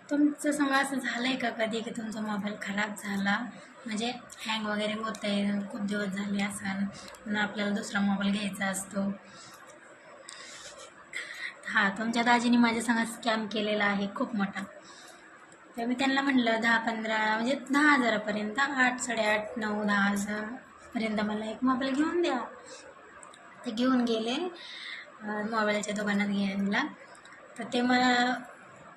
तुमचं संग असं झालं आहे का कधी की तुमचा मोबाईल खराब झाला, म्हणजे हँग वगैरे होत आहे, खूप दिवस झाले असाल म्हणून आपल्याला दुसरा मोबाईल घ्यायचा असतो. हां, तुमच्या दाजीने माझ्या संग स्कॅम केलेला आहे खूप मोठा. तर मी त्यांना म्हटलं 10-15 म्हणजे 10,000पर्यंत, 8, 8.5, 9, 10,000पर्यंत मला एक मोबाईल घेऊन द्या. ते घेऊन गेले मोबाईलच्या दुकानात घ्यायला. तर ते मला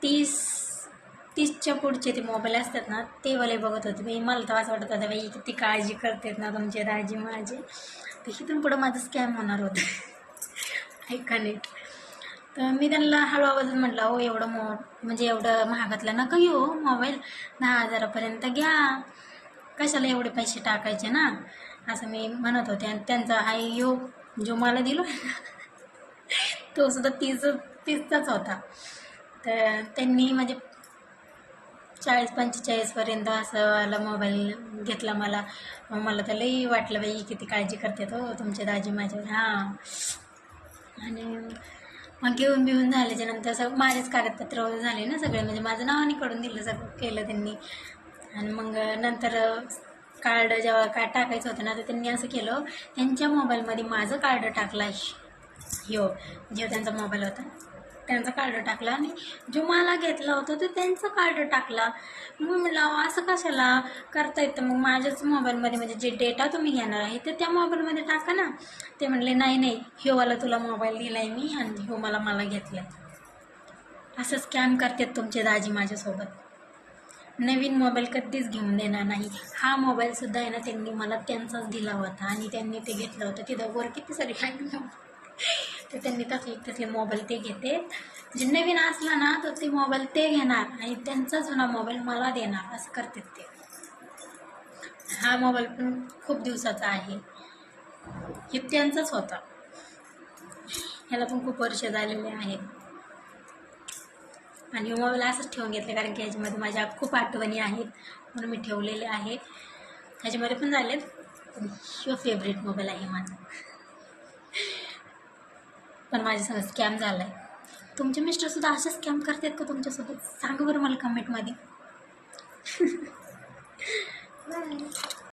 30च्या पुढचे ते मोबाईल असतात ना ते वाले बघत होते मी. मला तर असं वाटत होतं बाई किती काळजी करतात ना तुमचे दाजी माझे. तर इथून पुढं माझं स्कॅम होणार होतं ऐका नीट. तर मी त्यांना हळू आवाजात म्हटलं, हो एवढं म्हणजे एवढं महागातला नका घेऊ मोबाईल, 10,000पर्यंत घ्या, कशाला एवढे पैसे टाकायचे ना, असं मी म्हणत होते. आणि त्यांचा हाय जो मला दिलो तो सुद्धा 30चाच होता. तर त्यांनी म्हणजे 40-45पर्यंत असं वाला मोबाईल घेतला मला. मग मला तर लई वाटलं बाई किती काळजी करतात हो तुमचे दाजी माझ्यावर. हां, आणि मग घेऊन बिऊन झाल्याच्यानंतर सगळं माझेच कागदपत्र वगैरे झाले ना सगळे, म्हणजे माझं नावाने करून दिलं सगळं केलं त्यांनी. आणि मग नंतर कार्ड जेव्हा काय टाकायचं होतं ना तर त्यांनी असं केलं, त्यांच्या मोबाईलमध्ये माझं कार्ड टाकला, जो त्यांचा मोबाईल होता त्यांचा कार्ड टाकला, आणि जो मला घेतला होता तो त्यांचा कार्ड टाकला. मग म्हटलं असं कशाला करता येतं, मग माझ्याच मोबाईलमध्ये म्हणजे जे डेटा तुम्ही घेणार आहे ते त्या मोबाईलमध्ये टाका ना. ते म्हणले नाही ह्योवाला तुला मोबाईल दिला आहे मी आणि ह्यो मला घेतला आहे. असं स्कॅम करतात तुमचे दाजी माझ्यासोबत. नवीन मोबाईल कधीच घेऊन देणार नाही. हा मोबाईलसुद्धा आहे ना त्यांनी मला त्यांचाच दिला होता आणि त्यांनी ते घेतलं होतं. तिथं वर किती सारी खायला तर त्यांनी तसले मोबाईल ते घेते, म्हणजे नवीन असला ना तर ते मोबाईल ते घेणार आणि त्यांचा जुना मोबाईल मला देणार, असं करतात ते. हा मोबाईल पण खूप दिवसाचा आहे, हे त्यांचाच होता, ह्याला पण खूप वर्ष झालेले आहेत. आणि मोबाईल असंच ठेवून घेतले कारण की ह्याच्यामध्ये माझ्या खूप आठवणी आहेत म्हणून मी ठेवलेले आहेत. ह्याच्यामध्ये पण झालेत, पण ह्यो फेवरेट मोबाईल आहे माझा. पण माझ्यासोबत स्कॅम झाला आहे. तुमचे मिस्टरसुद्धा असे स्कॅम करतात का तुमच्यासोबत? सांगा बरं मला कमेंटमध्ये.